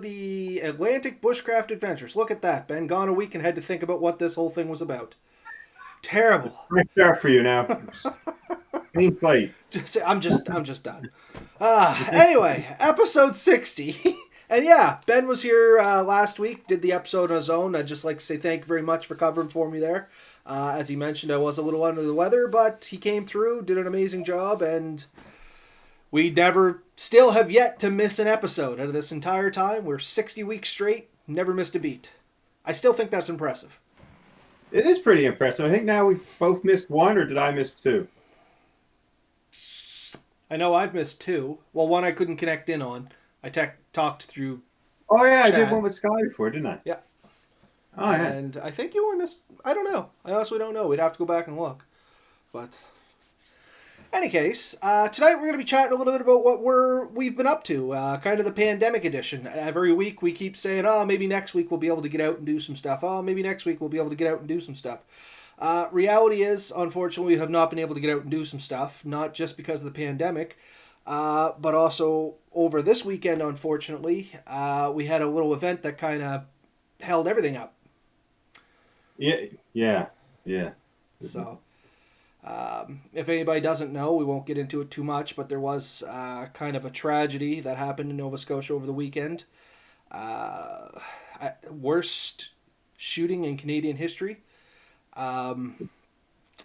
The Atlantic Bushcraft Adventures. Look at that, Ben. Gone a week and had to think about what this whole thing was about. Terrible. Right there for you now. Clean slate. I'm just done. Anyway, episode 60. And yeah, Ben was here last week, did the episode on his own. I'd just like to say thank you very much for covering for me there. As he mentioned, I was a little under the weather, but he came through, did an amazing job, and we still have yet to miss an episode out of this entire time. We're 60 weeks straight, never missed a beat. I still think that's impressive. It is pretty impressive. I think now we've both missed one, or did I miss two? I know I've missed two. Well, one I couldn't connect in on. I talked through Oh yeah, I did one chat. with Sky before, didn't I? Yeah. Oh yeah. And I think you only missed. I don't know. I honestly don't know. We'd have to go back and look. But any case, tonight we're going to be chatting a little bit about what we've been up to, kind of the pandemic edition. Every week we keep saying, "Oh, maybe next week we'll be able to get out and do some stuff." Oh, maybe next week we'll be able to get out and do some stuff. Reality is, unfortunately, we have not been able to get out and do some stuff, not just because of the pandemic, but also over this weekend. Unfortunately, we had a little event that kind of held everything up. Yeah, yeah, yeah. So if anybody doesn't know, we won't get into it too much, but there was kind of a tragedy that happened in Nova Scotia over the weekend. Uh, Worst shooting in Canadian history. Um,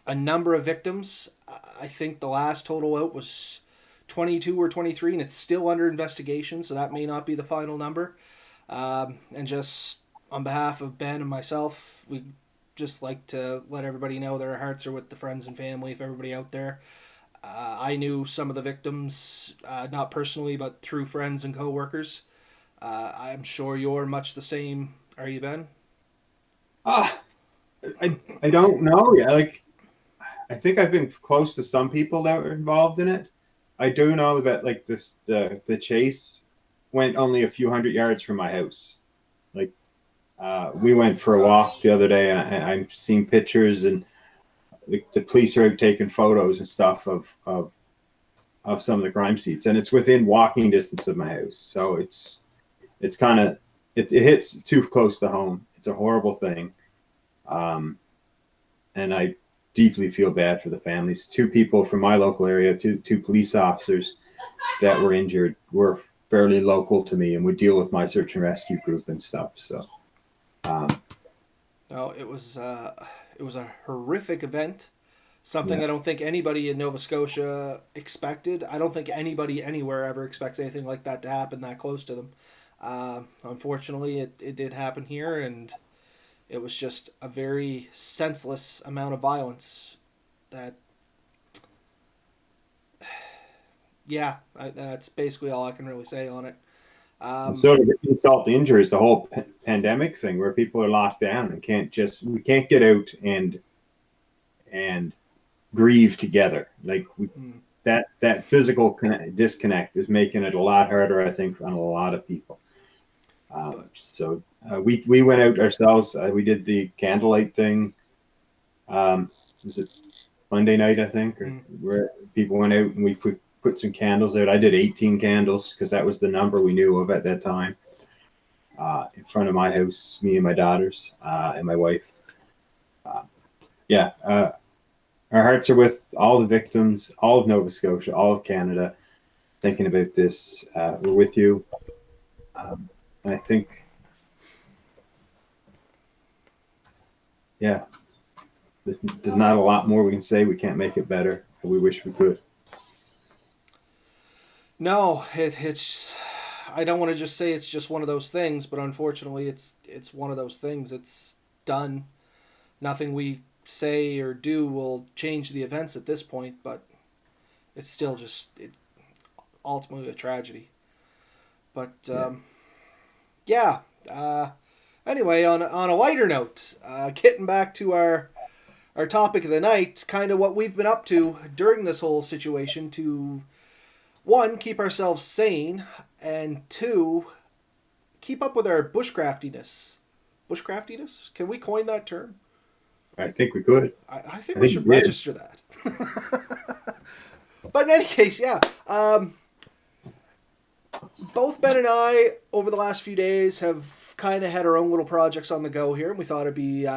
a number of victims. I think the last total out was 22 or 23, and it's still under investigation, so that may not be the final number. And just on behalf of Ben and myself, we just like to let everybody know that our hearts are with the friends and family of everybody out there. I knew some of the victims, not personally, but through friends and coworkers. I'm sure you're much the same. Are you, Ben? Ah, I don't know. Yeah, like I think I've been close to some people that were involved in it. I do know that like the chase went only a few hundred yards from my house. Like we went for a walk the other day, and I'm seeing pictures, and the police are out taking photos and stuff of some of the crime scenes, and it's within walking distance of my house. So it's kind of it hits too close to home. It's a horrible thing, um, and I deeply feel bad for the families. Two people from my local area, two police officers that were injured, were fairly local to me and would deal with my search and rescue group and stuff. So um, No, it was a horrific event. Something yeah, I don't think anybody in Nova Scotia expected. I don't think anybody anywhere ever expects anything like that to happen that close to them. Unfortunately, it did happen here, and it was just a very senseless amount of violence. That, yeah, that's basically all I can really say on it. Um, so to insult the injuries, the whole pandemic thing where people are locked down and we can't get out and grieve together. Like mm, that physical disconnect is making it a lot harder, I think, on a lot of people. but So we went out ourselves. We did the candlelight thing. Was it Monday night, I think, or mm, where people went out and we put some candles out. I did 18 candles because that was the number we knew of at that time. In front of my house, me and my daughters and my wife. Uh, yeah, our hearts are with all the victims, all of Nova Scotia, all of Canada. Thinking about this, we're with you. And I think, yeah, there's not a lot more we can say. We can't make it better. We wish we could. no, it's. I don't want to just say it's just one of those things, but unfortunately, it's one of those things. It's done. Nothing we say or do will change the events at this point, but it's still just ultimately a tragedy. But Yeah. yeah. Uh, anyway, on a lighter note, getting back to our topic of the night, kind of what we've been up to during this whole situation to one, keep ourselves sane, and two, keep up with our bushcraftiness. Bushcraftiness? Can we coin that term? I think we could. I think I we think should we did. register that. But in any case, yeah. both Ben and I, over the last few days, have kind of had our own little projects on the go here, and we thought it'd be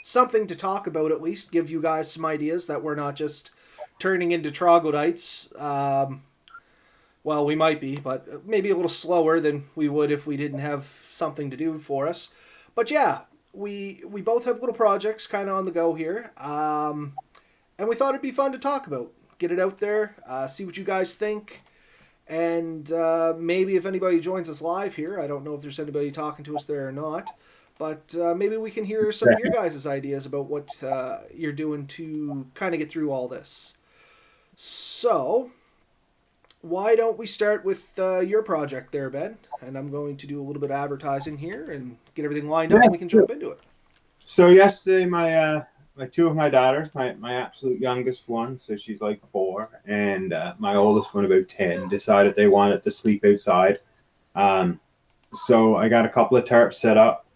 something to talk about at least, give you guys some ideas that we're not just turning into troglodytes. Well, we might be, but maybe a little slower than we would if we didn't have something to do for us. But yeah, we both have little projects kind of on the go here, and we thought it'd be fun to talk about. Get it out there, see what you guys think, and maybe if anybody joins us live here, I don't know if there's anybody talking to us there or not, but maybe we can hear some of your guys' ideas about what you're doing to kind of get through all this. So, why don't we start with your project there, Ben? And I'm going to do a little bit of advertising here and get everything lined up, and we can jump into it. So yesterday, my two of my daughters, my absolute youngest one, so she's like 4, and my oldest one, about 10, decided they wanted to sleep outside. So I got a couple of tarps set up.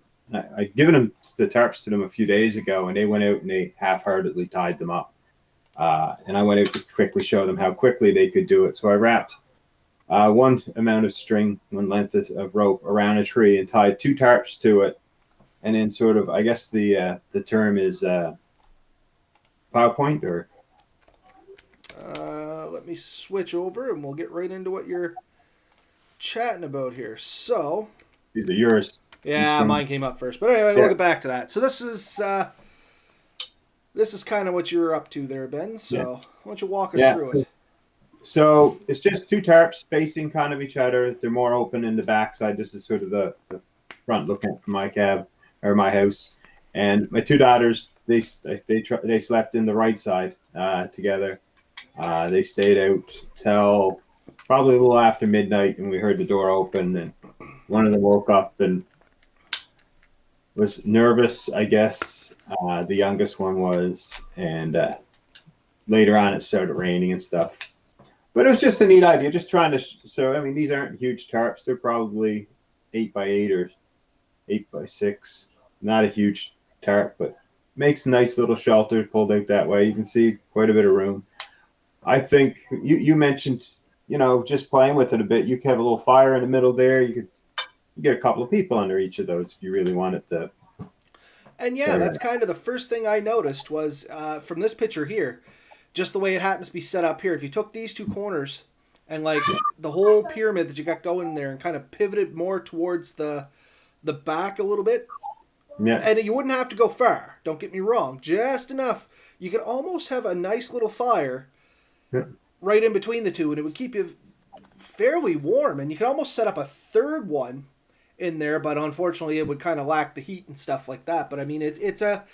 I'd given them the tarps to them a few days ago, and they went out and they half-heartedly tied them up. And I went out to quickly show them how quickly they could do it. So I wrapped one amount of string, one length of rope around a tree and tied 2 tarps to it. And then sort of, I guess the term is PowerPoint or? Let me switch over and we'll get right into what you're chatting about here. So, These are yours. Yeah, mine came up first. But anyway, we'll get back to that. So this is kind of what you're up to there, Ben. So why don't you walk us through it? So it's just 2 tarps facing kind of each other. They're more open in the backside. This is sort of the front looking from my cab or my house. And my 2 daughters, they slept in the right side together. They stayed out till probably a little after midnight, and we heard the door open, and one of them woke up and was nervous, I guess. The youngest one was, and later on it started raining and stuff. But it was just a neat idea, just trying to. So I mean, these aren't huge tarps; they're probably 8x8 or 8x6. Not a huge tarp, but makes a nice little shelter pulled out that way. You can see quite a bit of room. I think you mentioned, just playing with it a bit. You could have a little fire in the middle there. You get a couple of people under each of those if you really wanted to. And yeah, that's kind of the first thing I noticed was from this picture here, just the way it happens to be set up here. If you took these 2 corners and like the whole pyramid that you got going there and kind of pivoted more towards the back a little bit, and you wouldn't have to go far. Don't get me wrong, just enough. You could almost have a nice little fire right in between the 2, and it would keep you fairly warm. And you could almost set up a third one in there, but unfortunately it would kind of lack the heat and stuff like that. But I mean, it's a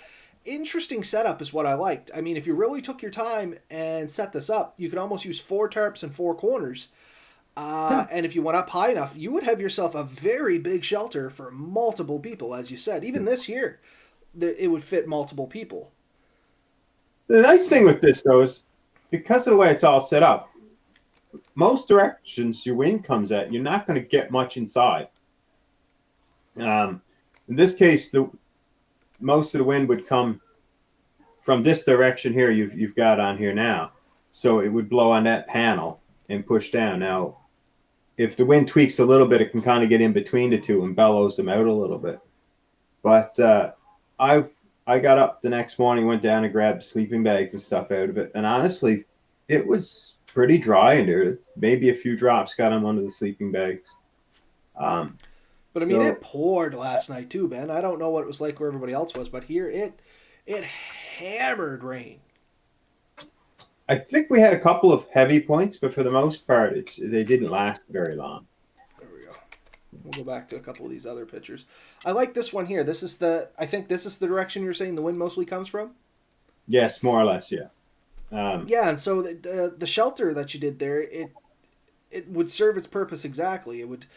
interesting setup is what I liked. I mean, if you really took your time and set this up, you could almost use 4 tarps and 4 corners. And if you went up high enough, you would have yourself a very big shelter for multiple people, as you said. Even this here, it would fit multiple people. The nice thing with this, though, is because of the way it's all set up, most directions your wind comes at, you're not going to get much inside. In this case, most of the wind would come from this direction here you've got on here now. So it would blow on that panel and push down. Now, if the wind tweaks a little bit, it can kind of get in between the 2 and bellows them out a little bit. But I got up the next morning, went down and grabbed sleeping bags and stuff out of it. And honestly, it was pretty dry in there. Maybe a few drops got on one of the sleeping bags. But I mean, it poured last night too, Ben. I don't know what it was like where everybody else was, but here it hammered rain. I think we had a couple of heavy points, but for the most part, they didn't last very long. There we go. We'll go back to a couple of these other pictures. I like this one here. I think this is the direction you're saying the wind mostly comes from? Yes, more or less, yeah. Yeah, and so the shelter that you did there, it would serve its purpose exactly. It would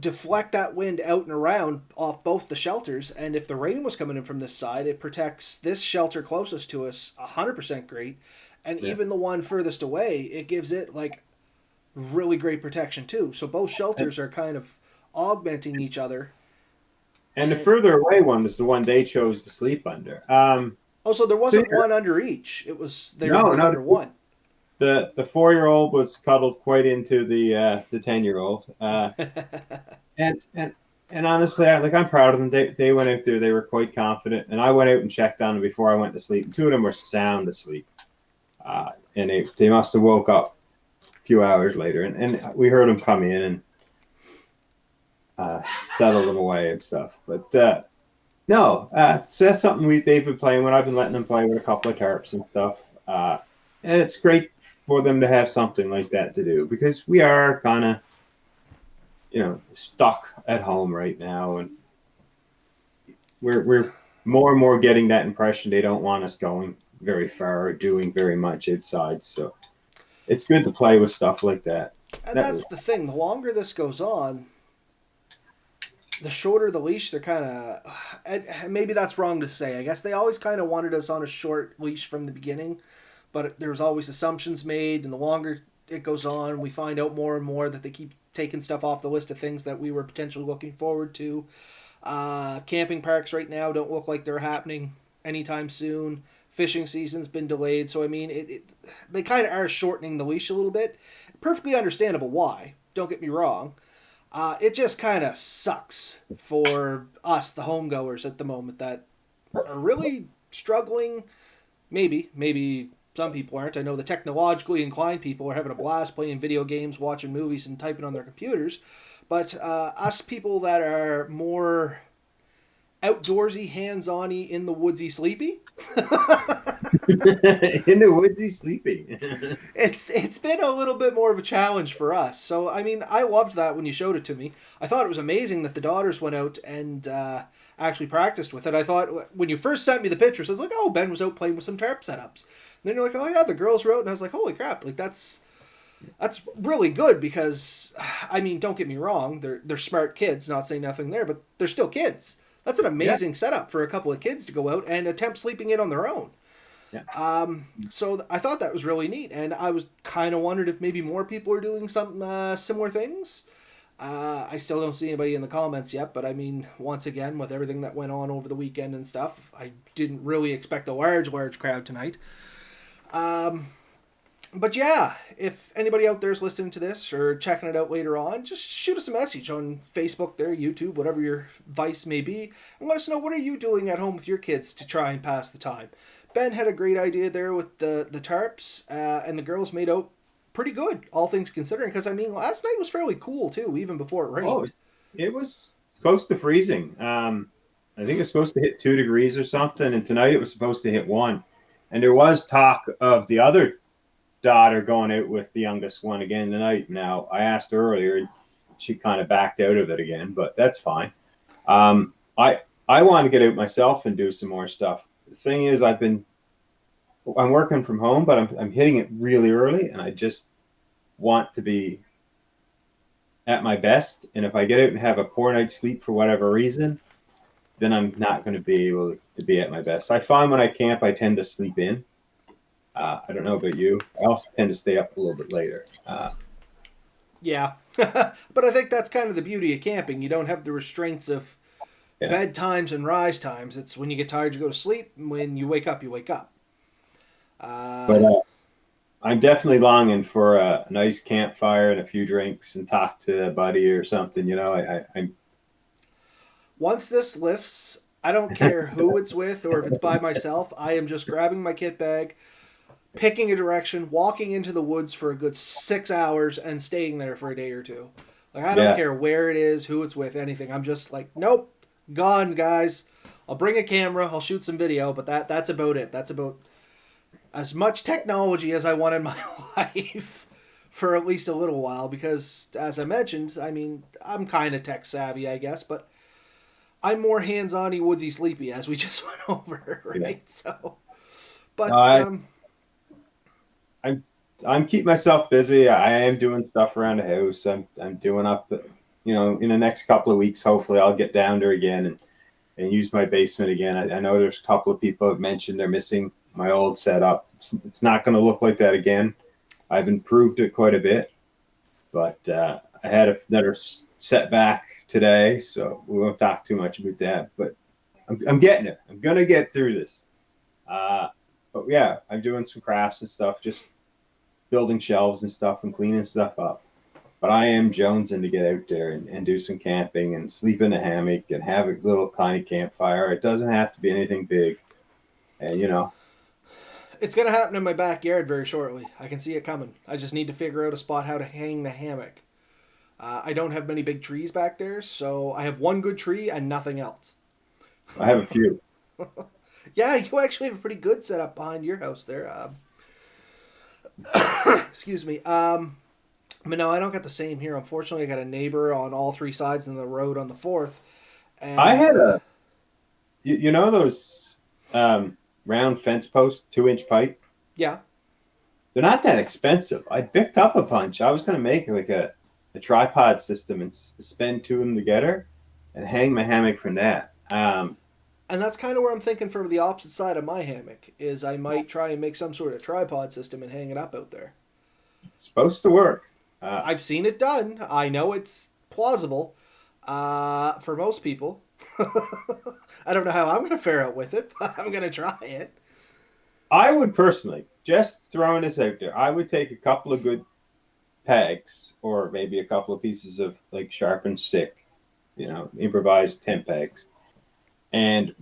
deflect that wind out and around off both the shelters, and if the rain was coming in from this side, it protects this shelter closest to us 100% great, and even the one furthest away, it gives it like really great protection too. So both shelters are kind of augmenting each other. And the further away one was the one they chose to sleep under. So there wasn't one under each. It was they were under one. The 4-year-old was cuddled quite into the 10-year-old, and and honestly, I'm proud of them. They went out there, they were quite confident, and I went out and checked on them before I went to sleep. Two of them were sound asleep, and they must have woke up a few hours later, and we heard them come in and settle them away and stuff. But no, so that's something they've been playing with. I've been letting them play with a couple of tarps and stuff, and it's great for them to have something like that to do because we are kind of stuck at home right now, and we're more and more getting that impression they don't want us going very far or doing very much outside. So it's good to play with stuff like that. And that's the thing. The longer this goes on, the shorter the leash they're kind of. And maybe that's wrong to say. I guess they always kind of wanted us on a short leash from the beginning, but there was always assumptions made, and the longer it goes on, we find out more and more that they keep taking stuff off the list of things that we were potentially looking forward to. Camping parks right now don't look like they're happening anytime soon. Fishing season's been delayed, so I mean, they kind of are shortening the leash a little bit. Perfectly understandable why. Don't get me wrong. It just kind of sucks for us, the homegoers, at the moment that are really struggling. Maybe some people aren't. I know the technologically inclined people are having a blast playing video games, watching movies, and typing on their computers. But us people that are more outdoorsy, hands-on-y, in the woodsy, sleepy. In the woodsy sleeping. It's been a little bit more of a challenge for us. So I mean, I loved that when you showed it to me. I thought it was amazing that the daughters went out and actually practiced with it. I thought when you first sent me the pictures, I was like, oh, Ben was out playing with some tarp setups. And then you're like, oh yeah, the girls were out, and I was like, holy crap, like that's really good because I mean, don't get me wrong, they're smart kids. Not saying nothing there, but they're still kids. That's an amazing setup for a couple of kids to go out and attempt sleeping in on their own. Yeah. So I thought that was really neat, and I was kind of wondered if maybe more people are doing some similar things. I still don't see anybody in the comments yet, but I mean, once again, with everything that went on over the weekend and stuff, I didn't really expect a large crowd tonight. But yeah, if anybody out there is listening to this or checking it out later on, just shoot us a message on Facebook, there, YouTube, whatever your vice may be, and let us know what are you doing at home with your kids to try and pass the time. Ben had a great idea there with the tarps, and the girls made out pretty good, all things considering. Because I mean, last night was fairly cool too, even before it rained. Oh, it was close to freezing. I think it's supposed to hit 2 degrees or something, and tonight it was supposed to hit 1. And there was talk of the other daughter going out with the youngest one again tonight. Now, I asked her earlier, and she kind of backed out of it again, but that's fine. I want to get out myself and do some more stuff. The thing is, I'm working from home, but I'm hitting it really early, and I just want to be at my best. And if I get out and have a poor night's sleep for whatever reason, then I'm not going to be able to be at my best. I find when I camp, I tend to sleep in. I don't know about you. I also tend to stay up a little bit later. Yeah, but I think that's kind of the beauty of camping. You don't have the restraints of bed times and rise times. It's when you get tired, you go to sleep. And when you wake up, you wake up. But I'm definitely longing for a nice campfire and a few drinks and talk to a buddy or something. You know, I'm. Once this lifts, I don't care who it's with or if it's by myself. I am just grabbing my kit bag, picking a direction, walking into the woods for a good 6 hours, and staying there for a day or two. Like I don't care where it is, who it's with, anything. I'm just like, nope, gone, guys. I'll bring a camera, I'll shoot some video, but that's about it. That's about as much technology as I want in my life for at least a little while. Because as I mentioned, I mean, I'm kind of tech savvy, I guess, but I'm more hands-on-y, woodsy, sleepy, as we just went over, right? Yeah. So, but I'm keeping myself busy. I am doing stuff around the house. I'm doing up, in the next couple of weeks. Hopefully, I'll get down there again and use my basement again. I know there's a couple of people have mentioned they're missing my old setup. It's not going to look like that again. I've improved it quite a bit, but I had another setback today, so we won't talk too much about that. But I'm getting it. I'm gonna get through this. But yeah, I'm doing some crafts and stuff, just building shelves and stuff and cleaning stuff up. But I am jonesing to get out there and do some camping and sleep in a hammock and have a little tiny campfire. It doesn't have to be anything big. And, It's gonna happen in my backyard very shortly. I can see it coming. I just need to figure out a spot how to hang the hammock. I don't have many big trees back there, so I have one good tree and nothing else. I have a few. Yeah, you actually have a pretty good setup behind your house there. Excuse me. But no, I don't got the same here. Unfortunately, I got a neighbor on all three sides of the road on the fourth, I and had you know those round fence posts, 2-inch pipe? yeah, They're not that expensive. I picked up a bunch. I was going to make like a tripod system and spin two of them together and hang my hammock from that. and that's kind of where I'm thinking for the opposite side of my hammock is I might try and make some sort of tripod system and hang it up out there. It's supposed to work. Uh, I've seen it done. I know it's plausible for most people. I don't know how I'm going to fare out with it, but I'm going to try it. I would personally, just throwing this out there, I would take a couple of good pegs or maybe a couple of pieces of like sharpened stick, improvised tent pegs, and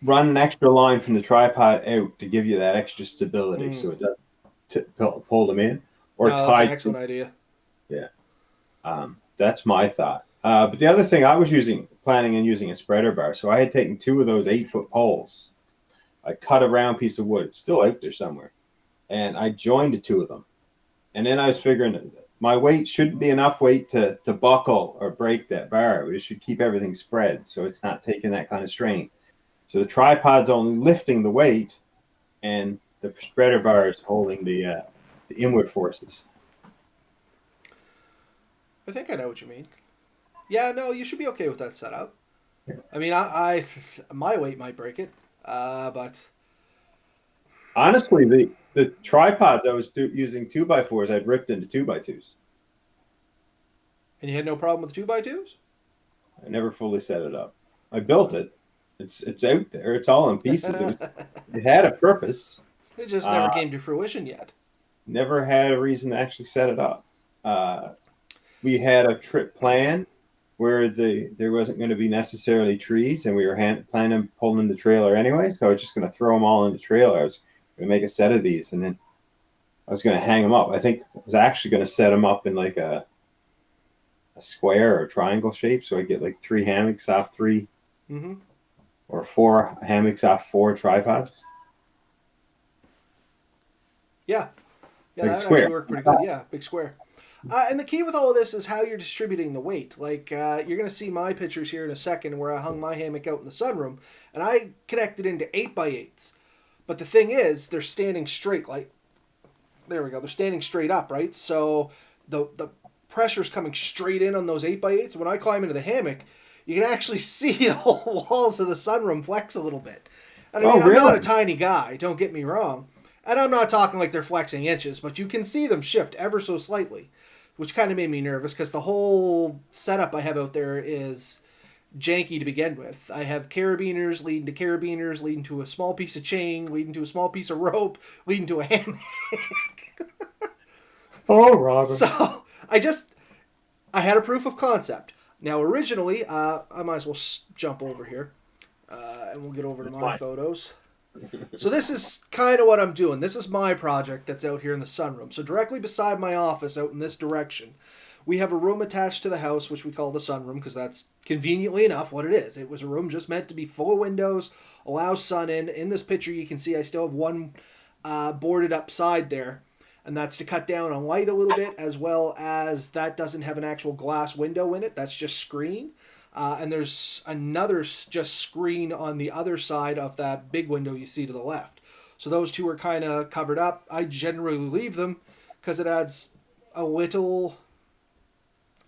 run an extra line from the tripod out to give you that extra stability Mm. so it doesn't pull them in or No, that's an tie. excellent idea. Yeah. That's my thought. But the other thing I was planning on using a spreader bar. So I had taken two of those 8-foot poles. I cut a round piece of wood. It's still out there somewhere. And I joined the two of them. And then I was figuring that my weight shouldn't be enough weight to buckle or break that bar. It should keep everything spread so it's not taking that kind of strain. So the tripod's only lifting the weight and the spreader bar is holding the inward forces. I think I know what you mean. Yeah, no, you should be okay with that setup. I mean, I my weight might break it, but Honestly, the tripods I was using 2x4s, I'd ripped into 2x2s. and you had no problem with the two by twos. I never fully set it up. I built it. It's out there. It's all in pieces. It had a purpose. It just never Uh, came to fruition yet. Never had a reason to actually set it up. We had a trip plan where there wasn't going to be necessarily trees, and we were planning on pulling the trailer anyway. So I was just going to throw them all in the trailer. I was going to make a set of these, and then I was going to hang them up. I think I was actually going to set them up in like a square or triangle shape, so I get like 3 hammocks off 3 Mm-hmm. or 4 hammocks off 4 tripods. Yeah, yeah, Like a that would square. actually work pretty good. Yeah, big square. And the key with all of this is how you're distributing the weight. Like you're going to see my pictures here in a second where I hung my hammock out in the sunroom, and I connected into 8x8s. But the thing is, they're standing straight. Like there we go. They're standing straight up, right? So the pressure's coming straight in on those 8x8s. When I climb into the hammock, you can actually see the whole walls of the sunroom flex a little bit. And I Oh, mean, I'm not a really? tiny guy. Don't get me wrong. And I'm not talking like they're flexing inches, but you can see them shift ever so slightly, which kind of made me nervous because the whole setup I have out there is janky to begin with. I have carabiners leading to a small piece of chain, leading to a small piece of rope, leading to a hammock. Oh, Robert. So I had a proof of concept. Now, originally, I might as well jump over here and we'll get over to That's my fine. photos. So this is kind of what I'm doing. This is my project that's out here in the sunroom. So directly beside my office, out in this direction, we have a room attached to the house, which we call the sunroom because that's conveniently enough what it is. It was a room just meant to be full of windows, allow sun in. In this picture, you can see I still have one boarded up side there, and that's to cut down on light a little bit, as well as that doesn't have an actual glass window in it. That's just screen. And there's another just screen on the other side of that big window you see to the left. So those two are kind of covered up. I generally leave them because it adds a little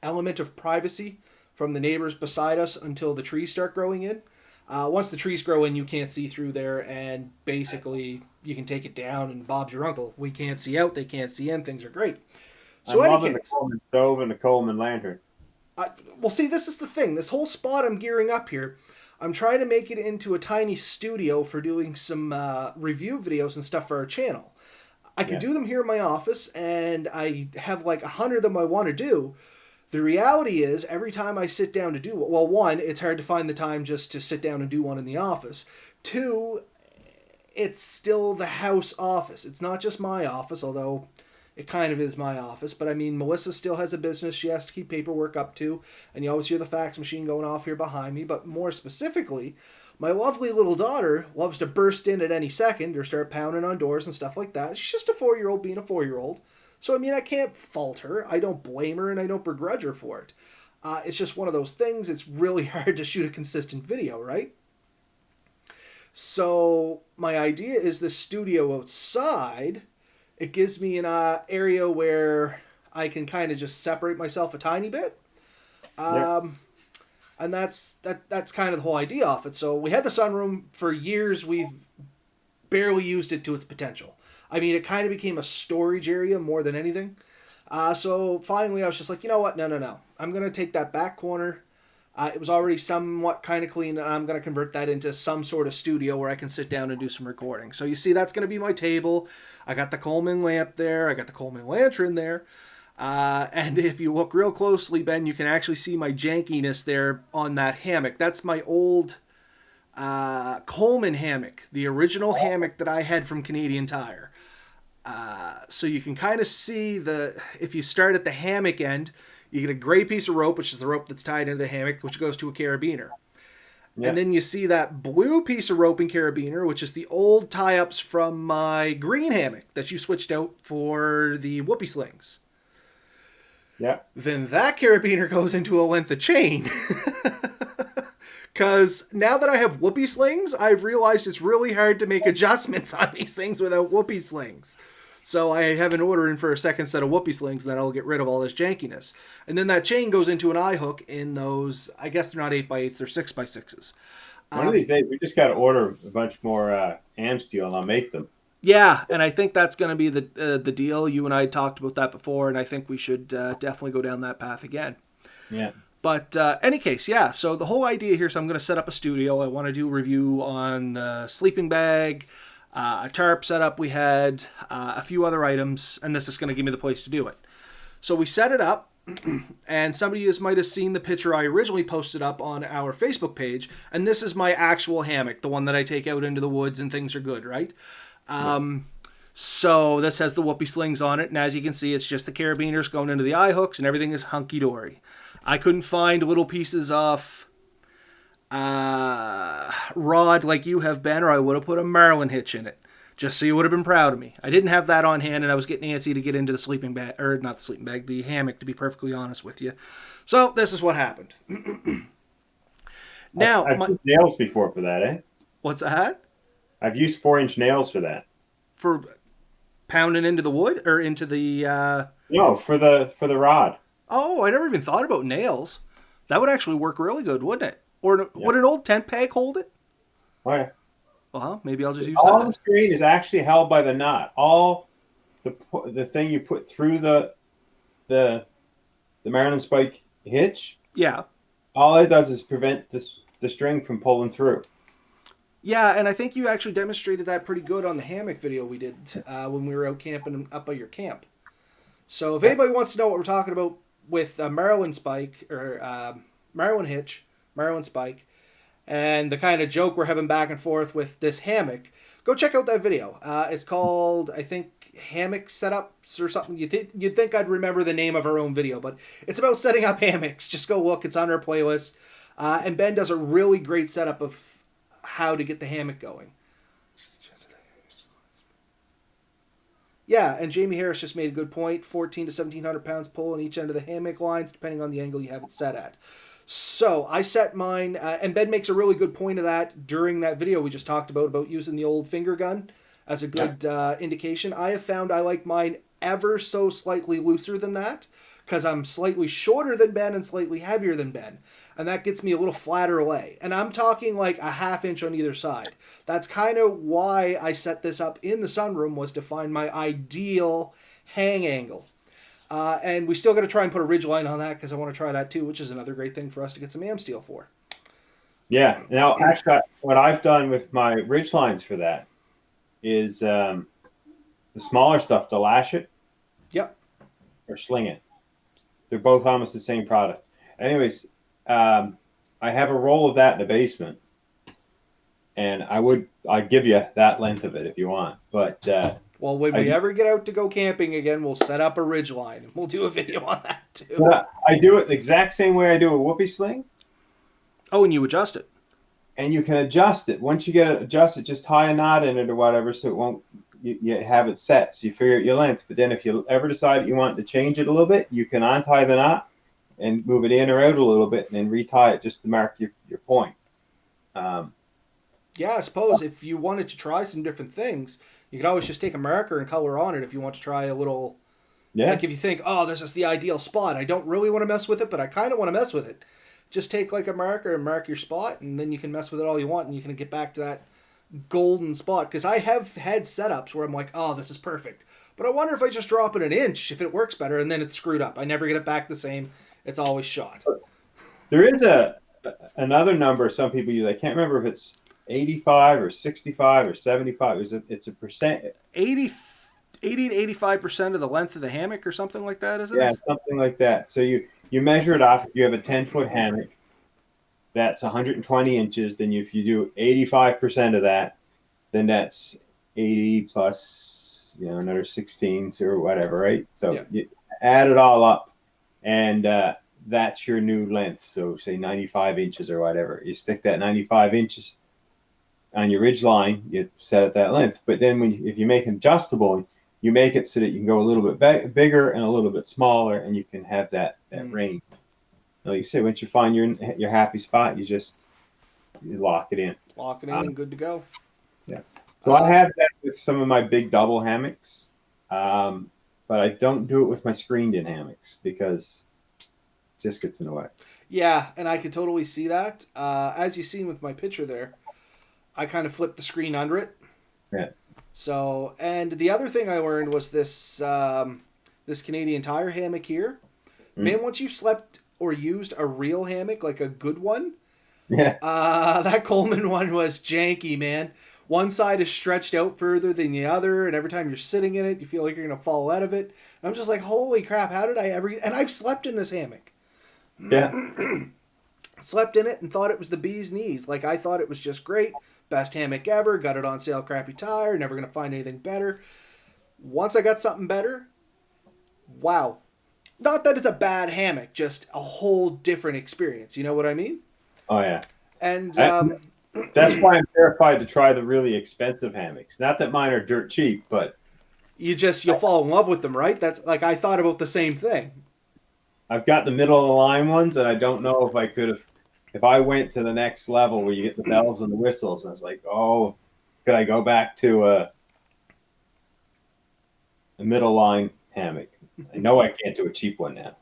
element of privacy from the neighbors beside us until the trees start growing in. Once the trees grow in, you can't see through there, and basically you can take it down and Bob's your uncle. We can't see out, they can't see in, things are great. So I'm any loving the case, Coleman stove and the Coleman lantern. well, see, this is the thing. This whole spot I'm gearing up here, I'm trying to make it into a tiny studio for doing some review videos and stuff for our channel. I could Yeah. do them here in my office, and I have like 100 of them I want to do. The reality is, every time I sit down to do, well, one, it's hard to find the time just to sit down and do one in the office. Two, it's still the house office. It's not just my office, although it kind of is my office. But I mean, Melissa still has a business she has to keep paperwork up to, and you always hear the fax machine going off here behind me. But more specifically, my lovely little daughter loves to burst in at any second or start pounding on doors and stuff like that. She's just a 4-year-old being a 4-year-old. So, I mean, I can't fault her. I don't blame her and I don't begrudge her for it. It's just one of those things. It's really hard to shoot a consistent video, right? So, my idea is this studio outside. It gives me an area where I can kind of just separate myself a tiny bit. Yeah. And that's kind of the whole idea of it. So we had the sunroom for years. We've barely used it to its potential. I mean, it kind of became a storage area more than anything. So finally, I was just like, you know what? No. I'm gonna take that back corner. It was already somewhat kind of clean, and I'm gonna convert that into some sort of studio where I can sit down and do some recording. So you see, that's gonna be my table. I got the Coleman lamp there. I got the Coleman lantern there. And if you look real closely, Ben, you can actually see my jankiness there on that hammock. That's my old Coleman hammock, the original hammock that I had from Canadian Tire. So you can kind of see if you start at the hammock end, you get a gray piece of rope, which is the rope that's tied into the hammock, which goes to a carabiner. Yeah. And then you see that blue piece of rope and carabiner, which is the old tie-ups from my green hammock that you switched out for the whoopee slings. Yeah. Then that carabiner goes into a length of chain. Because now that I have whoopee slings, I've realized it's really hard to make adjustments on these things without whoopee slings. So I have an order in for a second set of whoopee slings, and then I'll get rid of all this jankiness. And then that chain goes into an eye hook in those, I guess they're not 8x8s, they're 6x6s. One of these days, we just got to order a bunch more am steel, and I'll make them. Yeah, and I think that's going to be the deal. You and I talked about that before, and I think we should definitely go down that path again. Yeah. But any case, yeah. So the whole idea here is I'm going to set up a studio. I want to do a review on the sleeping bag, a tarp setup we had, a few other items, and this is going to give me the place to do it. So we set it up, and somebody might have seen the picture I originally posted up on our Facebook page, and this is my actual hammock, the one that I take out into the woods and things are good, right? So this has the whoopee slings on it, and as you can see, it's just the carabiners going into the eye hooks, and everything is hunky-dory. I couldn't find little pieces of rod like you have, Ben, or I would have put a Marlin hitch in it, just so you would have been proud of me. I didn't have that on hand, and I was getting antsy to get into the sleeping bag, or not the sleeping bag, the hammock, to be perfectly honest with you. So this is what happened. Now, I've used nails before for that, eh? what's that? I've used 4-inch nails for that. For pounding into the wood or into the? No, for the rod. Oh, I never even thought about nails. That would actually work really good, wouldn't it? Or Yeah. would an old tent peg hold it? Oh, yeah. Well, maybe I'll just use All the that. string is actually held by the knot. All the thing you put through the Maryland spike hitch, Yeah. all it does is prevent the string from pulling through. Yeah, and I think you actually demonstrated that pretty good on the hammock video we did when we were out camping up by your camp. So if anybody wants to know what we're talking about with Maryland spike or Maryland hitch, Maryland spike, and the kind of joke we're having back and forth with this hammock, go check out that video. It's called, I think, Hammock Setups or something. You'd think I'd remember the name of our own video, but it's about setting up hammocks. Just go look. It's on our playlist. And Ben does a really great setup of how to get the hammock going. Yeah, and Jamie Harris just made a good point. 14 to 1,700 pounds pull on each end of the hammock lines, depending on the angle you have it set at. So I set mine, and Ben makes a really good point of that during that video we just talked about using the old finger gun as a good indication. I have found I like mine ever so slightly looser than that, because I'm slightly shorter than Ben and slightly heavier than Ben. And that gets me a little flatter away. And I'm talking like a half inch on either side. That's kind of why I set this up in the sunroom, was to find my ideal hang angle. And we still got to try and put a ridge line on that, because I want to try that too, which is another great thing for us to get some am steel for. Yeah. Now, actually, what I've done with my ridge lines for that is the smaller stuff to lash it Yep. or sling it. They're both almost the same product. Anyways, I have a roll of that in the basement, and I'd give you that length of it if you want. But Well, when I we do, ever get out to go camping again, we'll set up a ridge line and we'll do a video on that too. I do it the exact same way I do a whoopee sling, Oh, and you adjust it. and you can adjust it. Once you get it adjusted, just tie a knot in it or whatever, so it won't. You have it set, so you figure out your length. But then if you ever decide you want to change it a little bit, you can untie the knot and move it in or out a little bit, and then retie it just to mark your point. Um, Yeah, I suppose if you wanted to try some different things, you could always just take a marker and color on it if you want to try a little. yeah, Like if you think, oh, this is the ideal spot, I don't really want to mess with it, but I kind of want to mess with it. Just take like a marker and mark your spot, and then you can mess with it all you want, and you can get back to that golden spot. Because I have had setups where I'm like, oh, this is perfect, but I wonder if I just drop it an inch if it works better, and then it's screwed up. I never get it back the same. It's always shot. there is another number some people use. I can't remember if it's 85 or 65 or 75. It's a percent. 80, 80 to 85% of the length of the hammock or something like that, isn't Yeah, it? something like that. So you measure it off. If you have a 10-foot hammock, that's 120 inches. Then if you do 85% of that, then that's 80 plus, another 16 or whatever, right? So Yeah. you add it all up, and that's your new length. So say 95 inches or whatever. You stick that 95 inches on your ridge line, you set it that length. But then if you make it adjustable, you make it so that you can go a little bit bigger and a little bit smaller, and you can have that range. Like you said, once you find your happy spot, you lock it in. Lock it in and good to go. Yeah. So I have that with some of my big double hammocks, but I don't do it with my screened-in hammocks because it just gets in the way. Yeah, and I could totally see that. As you seen with my picture there, I kind of flipped the screen under it. Yeah. So, and the other thing I learned was this Canadian Tire hammock here. Man, once you've slept or used a real hammock, like a good one, Yeah. that Coleman one was janky, man. One side is stretched out further than the other, and every time you're sitting in it, you feel like you're gonna fall out of it. And I'm just like, holy crap, how did I ever? And I've slept in this hammock. Yeah. Slept in it and thought it was the bee's knees. Like I thought it was just great, best hammock ever. Got it on sale, crappy tire. Never gonna find anything better. Once I got something better, wow. Not that it's a bad hammock, just a whole different experience. You know what I mean? Oh yeah. And That's why I'm terrified to try the really expensive hammocks. Not that mine are dirt cheap, but you'll fall in love with them, right? That's like I thought about the same thing. I've got the middle of the line ones, and I don't know if I could have, if I went to the next level where you get the bells and the whistles. I was like, oh, could I go back to a middle line hammock? I know I can't do a cheap one now.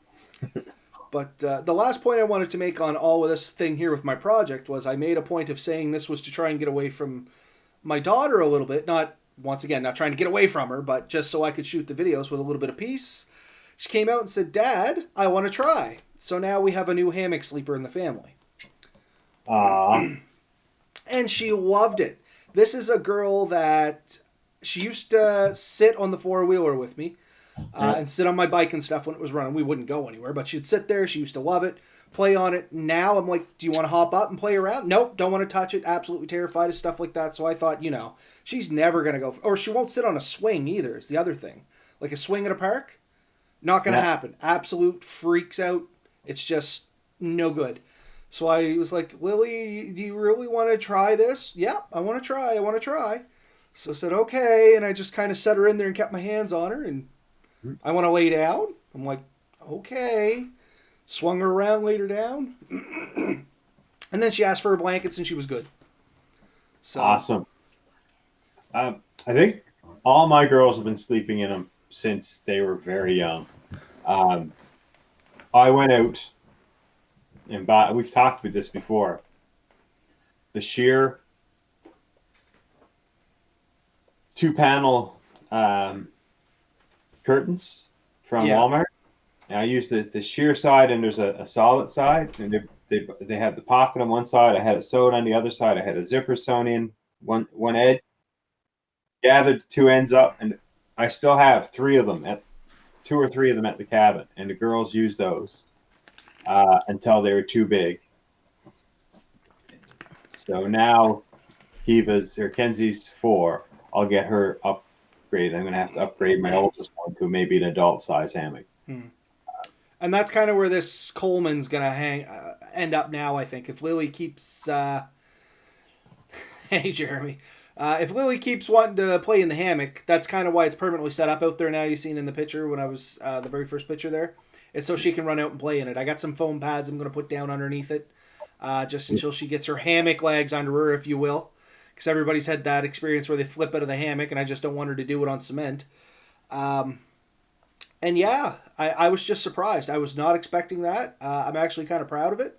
But the last point I wanted to make on all of this thing here with my project was I made a point of saying this was to try and get away from my daughter a little bit. Not, once again, not trying to get away from her, but just so I could shoot the videos with a little bit of peace. She came out and said, Dad, I want to try. So now we have a new hammock sleeper in the family. And she loved it. This is a girl that she used to sit on the four-wheeler with me. And sit on my bike and stuff when it was running. We wouldn't go anywhere, but she'd sit there. She used to love it, play on it. Now I'm like, do you want to hop up and play around? Nope, don't want to touch it. Absolutely terrified of stuff like that. So I thought, she's never going to go. Or she won't sit on a swing either is the other thing. Like a swing at a park, not going to happen. Absolute freaks out. It's just no good. So I was like, Lily, do you really want to try this? Yeah, I want to try. I want to try. So I said, okay. And I just kind of set her in there and kept my hands on her and I want to lay down. I'm like, okay. Swung her around, laid her down. And then she asked for her blankets and she was good. So, awesome. I think all my girls have been sleeping in them since they were very young. I went out and bought, we've talked about this before, the sheer 2-panel curtains from Walmart. And I used the sheer side, and there's a solid side, and they have the pocket on one side. I had it sewed on the other side. I had a zipper sewn in one edge. Gathered the two ends up, and I still have three of them at two or three of them at the cabin, and the girls used those until they were too big. So now Kiva's or Kenzie's 4. I'll get her upgraded. I'm going to have to upgrade my oldest one to maybe an adult size hammock. And that's kind of where this Coleman's gonna end up now. I think if Lily keeps, hey Jeremy, if Lily keeps wanting to play in the hammock, that's kind of why it's permanently set up out there now. You've seen in the picture when I was the very first picture there. It's so she can run out and play in it. I got some foam pads I'm gonna put down underneath it, just until she gets her hammock legs under her, if you will, because everybody's had that experience where they flip out of the hammock, and I just don't want her to do it on cement. And yeah, I was just surprised. I was not expecting that. I'm actually kind of proud of it.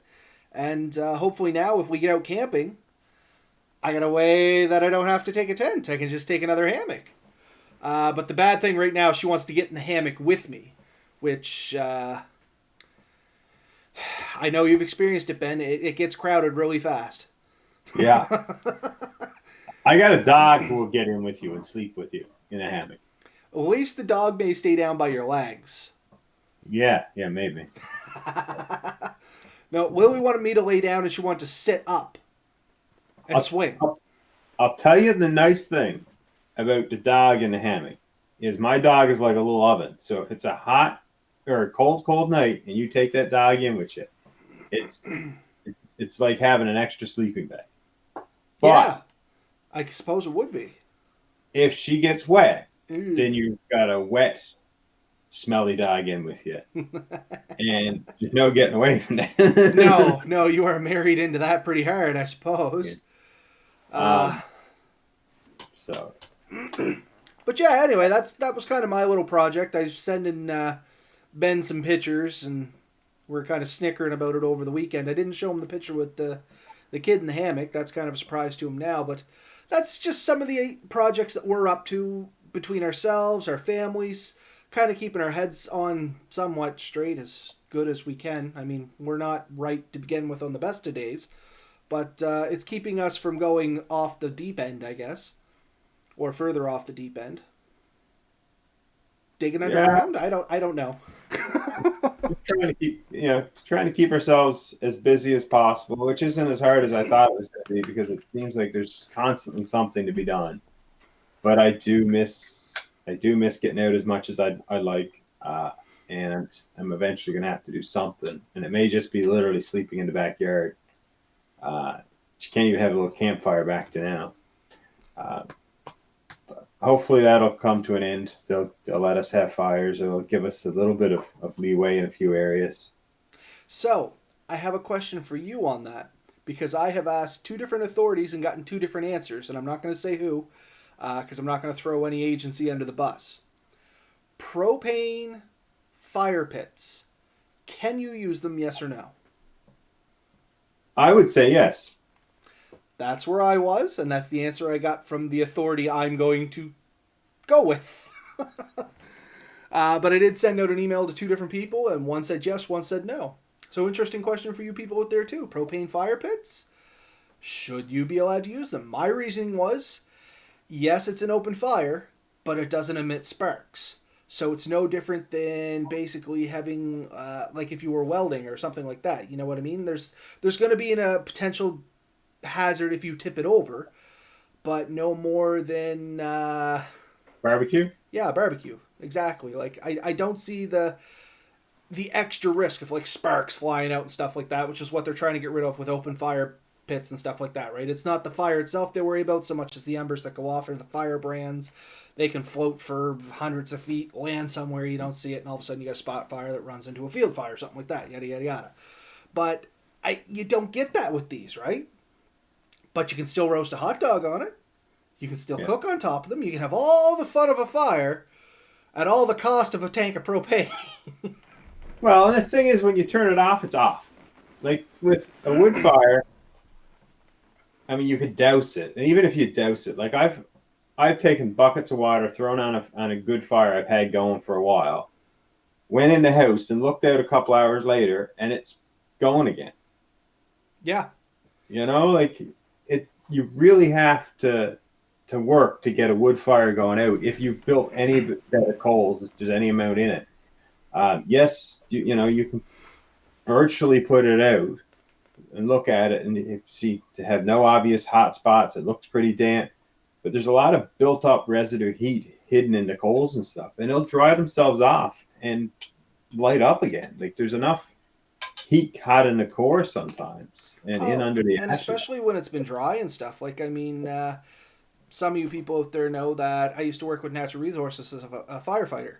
And hopefully now, if we get out camping, I got a way that I don't have to take a tent. I can just take another hammock. But the bad thing right now, she wants to get in the hammock with me, which I know you've experienced it, Ben. It gets crowded really fast. Yeah. I got a dog who will get in with you and sleep with you in a hammock. At least the dog may stay down by your legs. Yeah, maybe. No, Lily wanted me to lay down and she wanted to sit up and swing. I'll tell you the nice thing about the dog in the hammock is my dog is like a little oven. So if it's a hot or a cold night and you take that dog in with you, it's like having an extra sleeping bag. But yeah, I suppose it would be. If she gets wet, then you've got a wet, smelly dog in with you. And there's no getting away from that. No, you are married into that pretty hard, I suppose. So. But yeah, anyway, that was kind of my little project. I was sending Ben some pictures, and we're kind of snickering about it over the weekend. I didn't show him the picture with the kid in the hammock. That's kind of a surprise to him now, but that's just some of the projects that we're up to between ourselves, our families, kind of keeping our heads on somewhat straight as good as we can. I mean, we're not right to begin with on the best of days, but it's keeping us from going off the deep end, I guess, or further off the deep end. Digging underground? I don't know. trying to keep ourselves as busy as possible, which isn't as hard as I thought it was going to be because it seems like there's constantly something to be done. But I do miss getting out as much as I like, and I'm eventually going to have to do something, and it may just be literally sleeping in the backyard. You can't even have a little campfire back to now. But hopefully that'll come to an end. They'll let us have fires. It'll give us a little bit of leeway in a few areas. So I have a question for you on that, because I have asked 2 different authorities and gotten 2 different answers, and I'm not going to say who, because I'm not going to throw any agency under the bus. Propane fire pits. Can you use them, yes or no? I would say yes. That's where I was, and that's the answer I got from the authority I'm going to go with. But I did send out an email to 2 different people, and one said yes, one said no. So interesting question for you people out there too. Propane fire pits? Should you be allowed to use them? My reasoning was, yes, it's an open fire, but it doesn't emit sparks. So it's no different than basically having, like if you were welding or something like that. You know what I mean? There's going to be a potential hazard if you tip it over, but no more than... barbecue? Yeah, barbecue. Exactly. Like, I don't see the extra risk of like sparks flying out and stuff like that, which is what they're trying to get rid of with open fire pits and stuff like that, right? It's not the fire itself they worry about so much as the embers that go off or the firebrands. They can float for hundreds of feet, land somewhere, you don't see it, and all of a sudden you got a spot fire that runs into a field fire, something like that, yada, yada, yada. But you don't get that with these, right? But you can still roast a hot dog on it. You can still cook on top of them. You can have all the fun of a fire at all the cost of a tank of propane. Well, and the thing is, when you turn it off, it's off. Like with a wood fire, I mean, you could douse it, and even if you douse it, like I've taken buckets of water, thrown on a good fire I've had going for a while, went in the house and looked out a couple hours later, and it's going again. Yeah. You know, like you really have to to work to get a wood fire going out. If you've built any bed of coals, if there's any amount in it, yes, you can virtually put it out and look at it and you see to have no obvious hot spots. It looks pretty damp, but there's a lot of built up residue heat hidden in the coals and stuff, and it'll dry themselves off and light up again. Like there's enough heat caught in the core sometimes and in Oh, under the and ashes. especially when it's been dry and stuff. Like, I mean, some of you people out there know that I used to work with natural resources as a firefighter.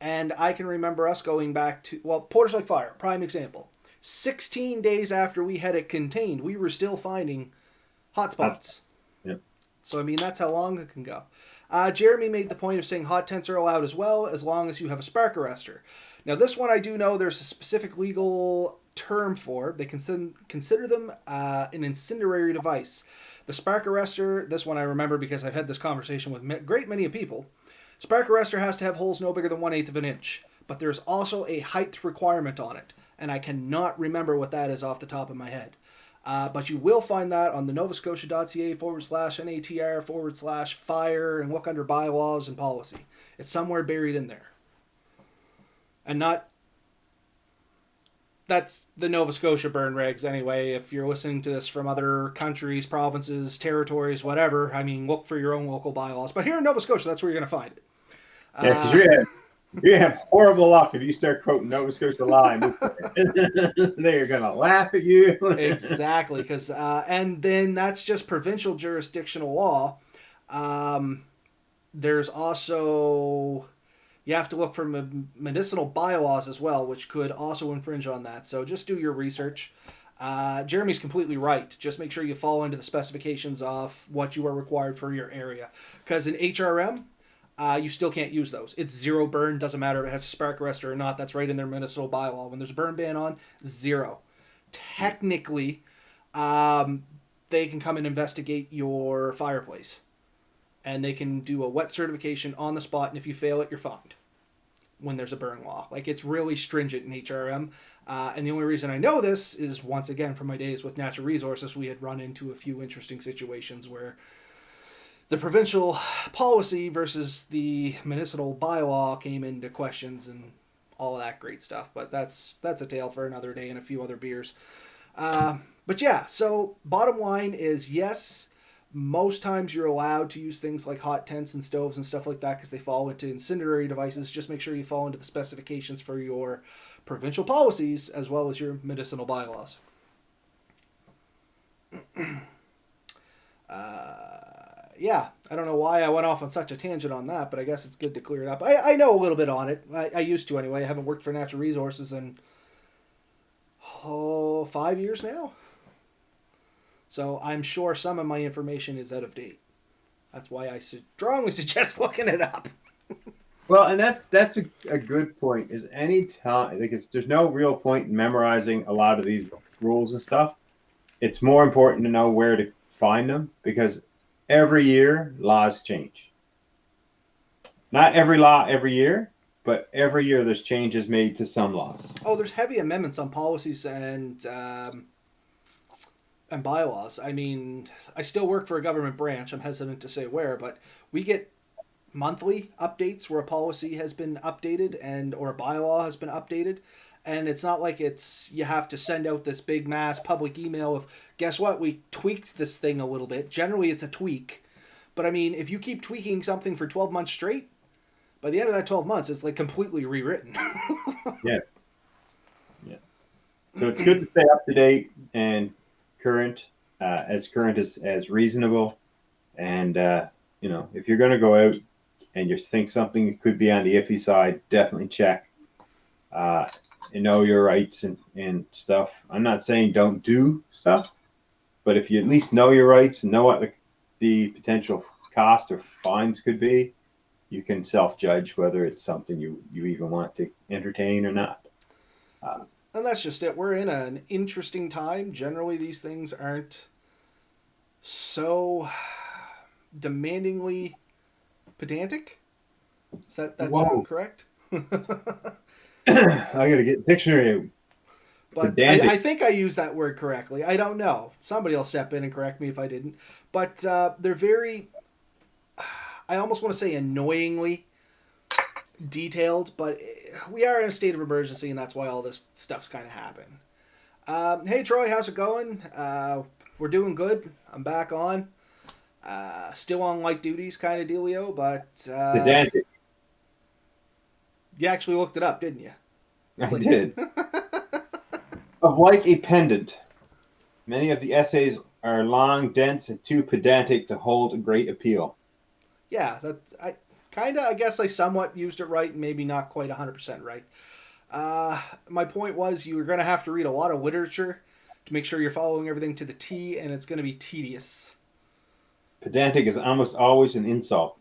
And I can remember us going back to, well, Porter's Lake Fire, prime example. 16 days after we had it contained, we were still finding hot That's spots. yeah. So, I mean, that's how long it can go. Jeremy made the point of saying hot tents are allowed as well, as long as you have a spark arrestor. Now, this one I do know there's a specific legal term for. They consider them an incendiary device. The spark arrestor, this one I remember because I've had this conversation with a great many people. Spark arrestor has to have holes no bigger than 1/8 of an inch, but there's also a height requirement on it, and I cannot remember what that is off the top of my head. But you will find that on the novascotia.ca/NATR/fire and look under bylaws and policy. It's somewhere buried in there. And not, that's the Nova Scotia burn regs anyway. If you're listening to this from other countries, provinces, territories, whatever, I mean, look for your own local bylaws. But here in Nova Scotia, that's where you're going to find it. Yeah, because you have horrible luck if you start quoting Nova Scotia line. They're gonna laugh at you. Exactly, because and then that's just provincial jurisdictional law. There's also, you have to look for medicinal bylaws as well, which could also infringe on that. So just do your research. Jeremy's completely right. Just make sure you fall into the specifications of what you are required for your area. Because in HRM, you still can't use those. It's zero burn. Doesn't matter if it has a spark arrestor or not. That's right in their medicinal bylaw. When there's a burn ban on, zero. Technically, they can come and investigate your fireplace. And they can do a wet certification on the spot. And if you fail it, you're fined when there's a burn law. Like, it's really stringent in HRM. And the only reason I know this is, once again, from my days with natural resources, we had run into a few interesting situations where the provincial policy versus the municipal bylaw came into questions and all of that great stuff. But that's a tale for another day and a few other beers. But yeah, so bottom line is yes, most times you're allowed to use things like hot tents and stoves and stuff like that because they fall into incendiary devices. Just make sure you fall into the specifications for your provincial policies as well as your medicinal bylaws. Yeah, I don't know why I went off on such a tangent on that, but I guess it's good to clear it up. I know a little bit on it. I used to anyway. I haven't worked for natural resources in 5 years now. So I'm sure some of my information is out of date. That's why I strongly suggest looking it up. Well, and that's a good point. Is any time like there's no real point in memorizing a lot of these rules and stuff. It's more important to know where to find them because every year laws change. Not every law every year, but every year there's changes made to some laws. Oh, there's heavy amendments on policies and bylaws. I mean, I still work for a government branch. I'm hesitant to say where, but we get monthly updates where a policy has been updated and or a bylaw has been updated. And it's not like it's you have to send out this big mass public email of guess what, we tweaked this thing a little bit. Generally it's a tweak. But I mean, if you keep tweaking something for 12 months straight, by the end of that 12 months it's like completely rewritten. Yeah. Yeah. So it's good to stay up to date and current as reasonable. And if you're going to go out and you think something could be on the iffy side, definitely check and know your rights and stuff. I'm not saying don't do stuff, but if you at least know your rights and know what the potential cost or fines could be, you can self-judge whether it's something you even want to entertain or not. And that's just it. We're in an interesting time. Generally, these things aren't so demandingly pedantic. Does that sound correct? I gotta get dictionary. But I think I used that word correctly. I don't know. Somebody will step in and correct me if I didn't. But they're very I almost want to say annoyingly detailed, but we are in a state of emergency, and that's why all this stuff's kind of happening. Hey Troy, how's it going? We're doing good. I'm back on. Still on light duties, kind of dealio, but Pedantic. you actually looked it up, didn't you? I It's like, did. Of like a pendant, many of the essays are long, dense, and too pedantic to hold a great appeal. yeah, that I kind of, I guess I somewhat used it right, and maybe not quite 100% right. My point was you were going to have to read a lot of literature to make sure you're following everything to the T, and it's going to be tedious. Pedantic is almost always an insult.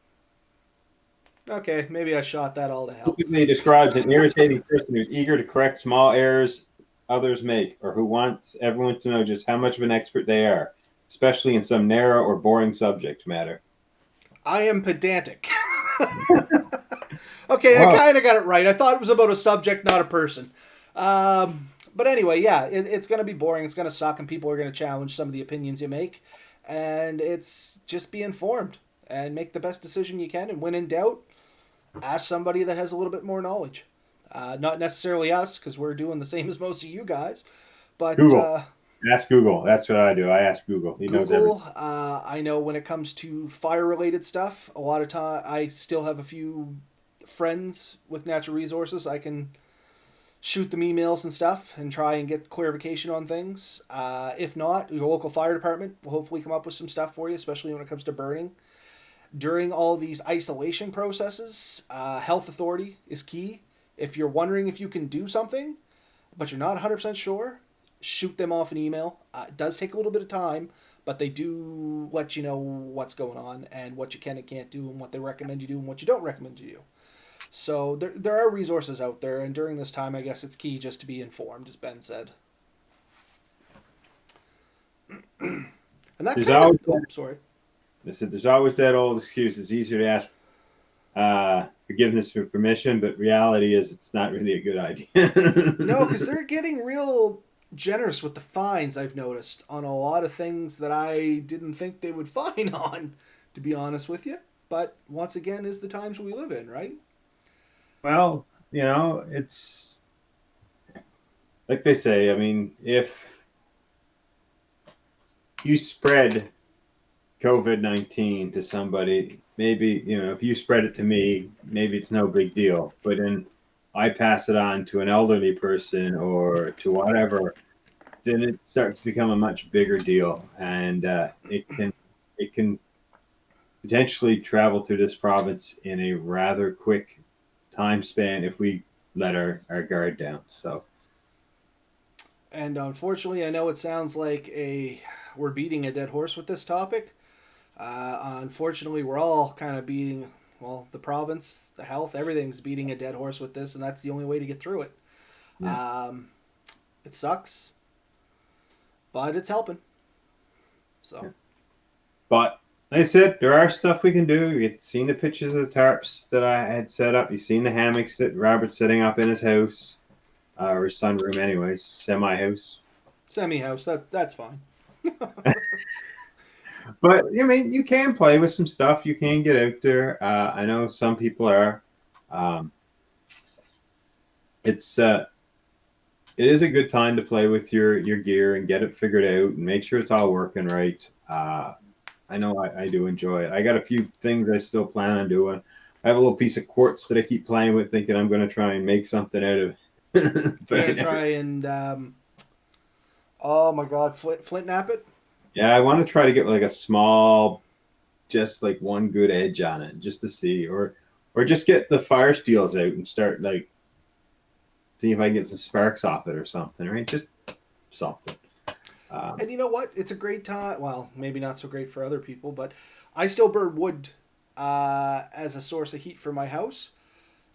Okay, maybe I shot that all to hell. Typically describes an irritating person who's eager to correct small errors others make, or who wants everyone to know just how much of an expert they are, especially in some narrow or boring subject matter. I am pedantic. Okay, I Wow. kind of got it right. I thought it was about a subject, not a person. But anyway, yeah, it's going to be boring. It's going to suck, and people are going to challenge some of the opinions you make. And it's just be informed and make the best decision you can. And when in doubt, ask somebody that has a little bit more knowledge. Not necessarily us, because we're doing the same as most of you guys. But Google. Ask Google. That's what I do. I ask Google. He knows everything. Google, I know when it comes to fire related stuff, a lot of time I still have a few friends with natural resources. I can shoot them emails and stuff and try and get clarification on things. If not, your local fire department will hopefully come up with some stuff for you, especially when it comes to burning. During all these isolation processes, health authority is key. If you're wondering if you can do something, but you're not 100% sure, shoot them off an email. It does take a little bit of time, but they do let you know what's going on and what you can and can't do and what they recommend you do and what you don't recommend you do. So there are resources out there, and during this time, I guess it's key just to be informed, as Ben said. And that There's kind of, always oh, that, sorry. I said, there's always that old excuse. It's easier to ask forgiveness for permission, but reality is it's not really a good No, because idea. they're getting real generous with the fines, I've noticed, on a lot of things that I didn't think they would fine on, to be honest with you. But once again, is the times we live in, right? Well, it's like they say. I mean, if you spread COVID-19 to somebody, maybe, if you spread it to me, maybe it's no big deal. But then I pass it on to an elderly person or to whatever, then it starts to become a much bigger deal. And it can potentially travel through this province in a rather quick time span if we let our guard down. So, And unfortunately, I know it sounds like we're beating a dead horse with this topic. Unfortunately, we're all kind of beating, well, the province, the health, everything's beating a dead horse with this, and that's the only way to get through it. yeah. Um, it sucks, but it's helping. Yeah. So, But like I said, there are stuff we can do. You've seen the pictures of the tarps that I had set up. You've seen the hammocks that Robert's setting up in his house, or his sunroom, anyways, semi house. semi house, that's fine. But I mean, you can play with some stuff. You can get out there. I know some people are. Um, it's it is a good time to play with your gear and get it figured out and make sure it's all working right. I know I do enjoy it. I got a few things I still plan on doing. I have a little piece of quartz that I keep playing with, thinking I'm going to try and make something out of it. But You're I gonna never. try and oh my god, flint nap it. Yeah, I want to try to get like a small, just like one good edge on it, just to see, or just get the fire steels out and start like see if I can get some sparks off it or something, right? Just something. Um, And you know what? It's a great time. Well, maybe not so great for other people, but I still burn wood as a source of heat for my house.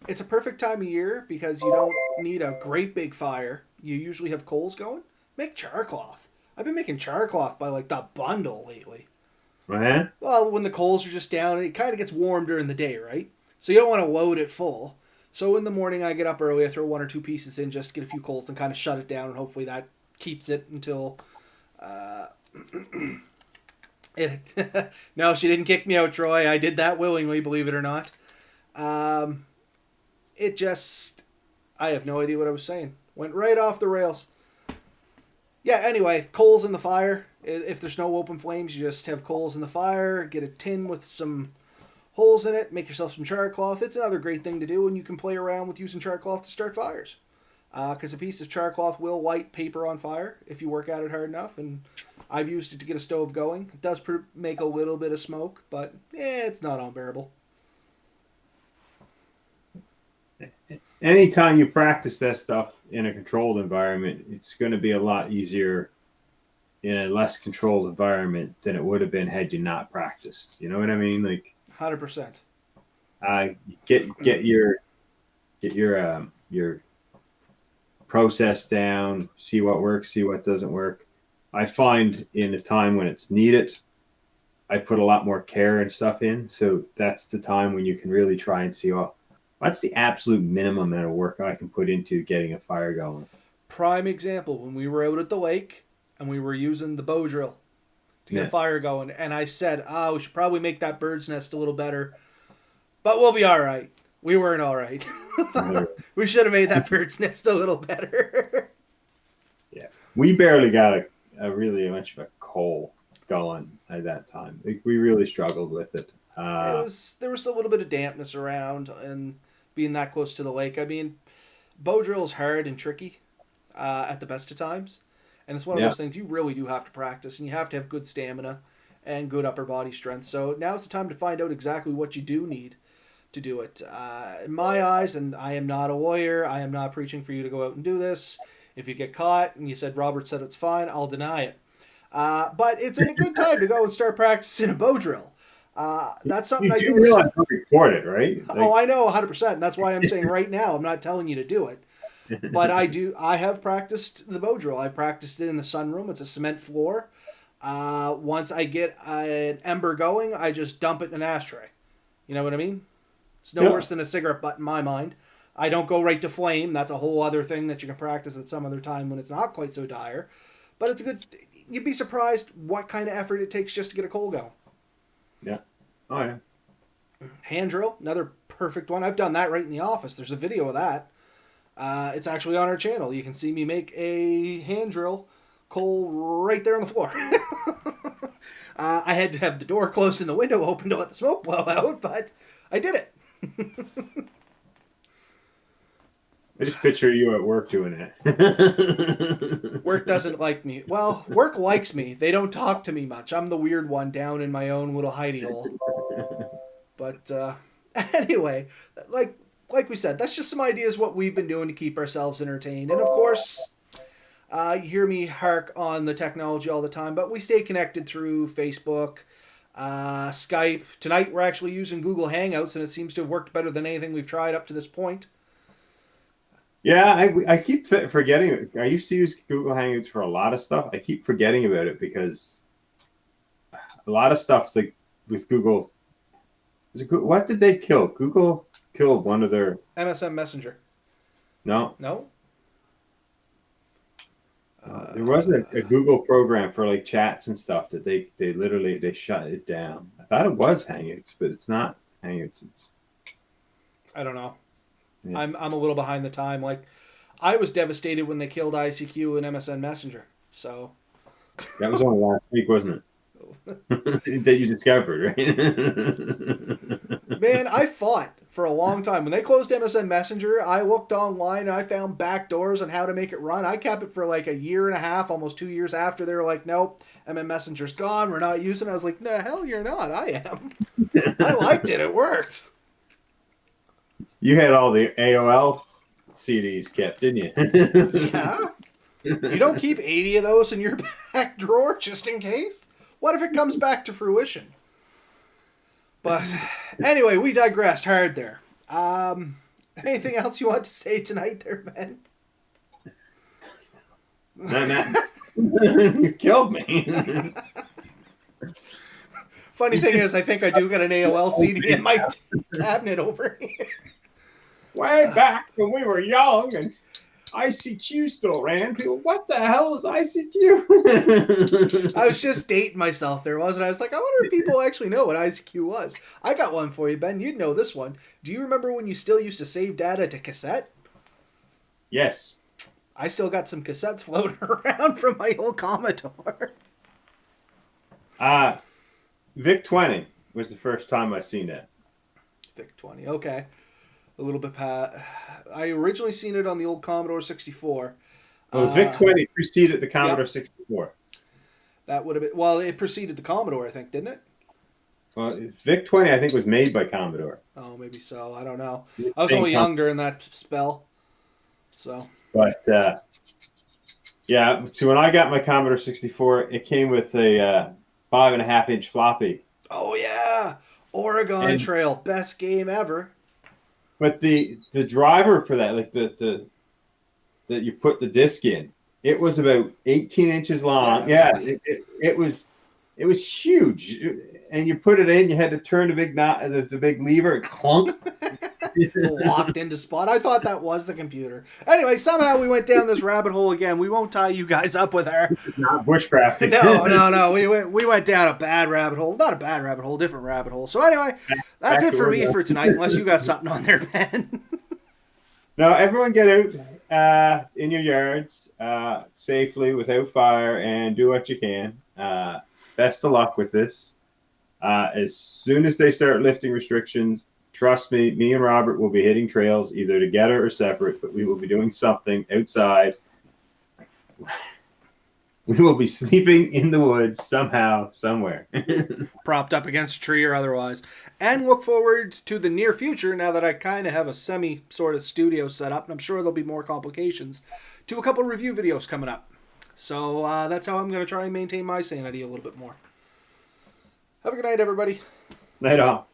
It's a perfect time of year because you don't need a great big fire. You usually have coals going. Make char cloth. I've been making char cloth by like the bundle lately. right? Well, when the coals are just down, it kind of gets warm during the day, right? So you don't want to load it full. So in the morning, I get up early, I throw one or two pieces in just to get a few coals and kind of shut it down, and hopefully that keeps it until uh, It, no, she didn't kick me out, Troy. I did that willingly, believe it or not. Um, it just, I have no idea what I was saying. Went right off the rails. Yeah, anyway, coals in the fire. If there's no open flames, you just have coals in the fire. Get a tin with some holes in it. Make yourself some char cloth. It's another great thing to do, and you can play around with using char cloth to start fires. Because a piece of char cloth will light paper on fire if you work at it hard enough. And I've used it to get a stove going. It does make a little bit of smoke, but it's not unbearable. Anytime you practice that stuff in a controlled environment, it's going to be a lot easier in a less controlled environment than it would have been had you not practiced. You know what I mean? Like 100%. Get your process down, see what works, see what doesn't work. I find in a time when it's needed, I put a lot more care and stuff in. So that's the time when you can really try and see, well, what's the absolute minimum amount of work I can put into getting a fire going. Prime example, when we were out at the lake and we were using the bow drill to get a fire going, and I said, we should probably make that bird's nest a little better, but we'll be all right. We weren't all right. We should have made that bird's nest a little better. Yeah. We barely got a really much of a coal going at that time. Like, we really struggled with it. There was a little bit of dampness around, and being that close to the lake, I mean, bow drill is hard and tricky at the best of times, and it's one of those things you really do have to practice, and you have to have good stamina and good upper body strength. So now's the time to find out exactly what you do need to do it. In my eyes, and I am not a lawyer, I am not preaching for you to go out and do this. If you get caught and you said Robert said it's fine, I'll deny it. But it's a good time to go and start practicing a bow drill. That's something I do. You realize how to record it, right? I know 100%. And that's why I'm saying right now, I'm not telling you to do it. But I have practiced the bow drill. I practiced it in the sunroom. It's a cement floor. Once I get an ember going, I just dump it in an ashtray. You know what I mean? It's no worse than a cigarette butt in my mind. I don't go right to flame. That's a whole other thing that you can practice at some other time when it's not quite so dire. But it's a good... You'd be surprised what kind of effort it takes just to get a coal going. Yeah. Oh, yeah. Hand drill, another perfect one. I've done that right in the office. There's a video of that. It's actually on our channel. You can see me make a hand drill coal right there on the floor. I had to have the door closed and the window open to let the smoke blow out, but I did it. I just picture you at work doing it. Work doesn't like me. Well, work likes me. They don't talk to me much. I'm the weird one down in my own little hidey hole. But anyway, like we said, that's just some ideas what we've been doing to keep ourselves entertained. And of course, you hear me hark on the technology all the time, but we stay connected through Facebook, Skype. Tonight we're actually using Google Hangouts, and it seems to have worked better than anything we've tried up to this point. Yeah, I keep forgetting. I used to use Google Hangouts for a lot of stuff. I keep forgetting about it because a lot of stuff like with Google. What did they kill? Google killed one of their MSN Messenger. No. There was a Google program for like chats and stuff that they literally shut it down. I thought it was Hangouts, but it's not Hangouts. I don't know. Yeah. I'm a little behind the time. Like, I was devastated when they killed ICQ and MSN Messenger. So that was only last week, wasn't it? That you discovered, right? Man, I fought for a long time. When they closed MSN Messenger, I looked online and I found back doors on how to make it run. I kept it for like a year and a half, almost 2 years after. They were like, nope, MSN Messenger's gone. We're not using it. I was like, no, hell you're not. I am. I liked it. It worked. You had all the AOL CDs kept, didn't you? Yeah. You don't keep 80 of those in your back drawer just in case? What if it comes back to fruition? But anyway, we digressed hard there. Anything else you want to say tonight there, Ben? You killed me. Funny thing is, I think I do got an AOL CD in my cabinet over here. Way back when we were young and ICQ still ran. People, what the hell is ICQ? I was just dating myself there, wasn't I? I was like, I wonder if people actually know what ICQ was. I got one for you, Ben. You'd know this one. Do you remember when you still used to save data to cassette? Yes. I still got some cassettes floating around from my old Commodore. Vic 20 was the first time I seen it. Vic 20, okay. A little bit I originally seen it on the old Commodore 64. Well, Vic 20 preceded the Commodore Yep. 64. That would have been, well, it preceded the Commodore, I think, didn't it? Well, Vic 20, I think, was made by Commodore. Oh, maybe so. I don't know. The I was same only company. young during that spell. So, But yeah, so when I got my Commodore 64, it came with a 5.5-inch floppy. oh yeah, Oregon And Trail, best game ever. but the driver for that, like the that you put the disc in, it was about 18 inches long. Yeah. Yeah, it was huge. And you put it in, you had to turn the big lever, clunk. Locked into spot. I thought that was the computer. Anyway, somehow we went down this rabbit hole again. We won't tie you guys up with our. Not bushcrafting. No. We went down a bad rabbit hole. Not a bad rabbit hole, different rabbit hole. So anyway, that's Back it to for me Oregon. for tonight. Unless you got something on there, Ben. No, everyone get out in your yards safely without fire and do what you can. Best of luck with this. As soon as they start lifting restrictions, trust me and Robert will be hitting trails either together or separate, but we will be doing something outside. We will be sleeping in the woods somehow, somewhere. Propped up against a tree or otherwise. And look forward to the near future, now that I kind of have a semi sort of studio set up, and I'm sure there'll be more complications, to a couple review videos coming up. So that's how I'm going to try and maintain my sanity a little bit more. Have a good night, everybody. Night off.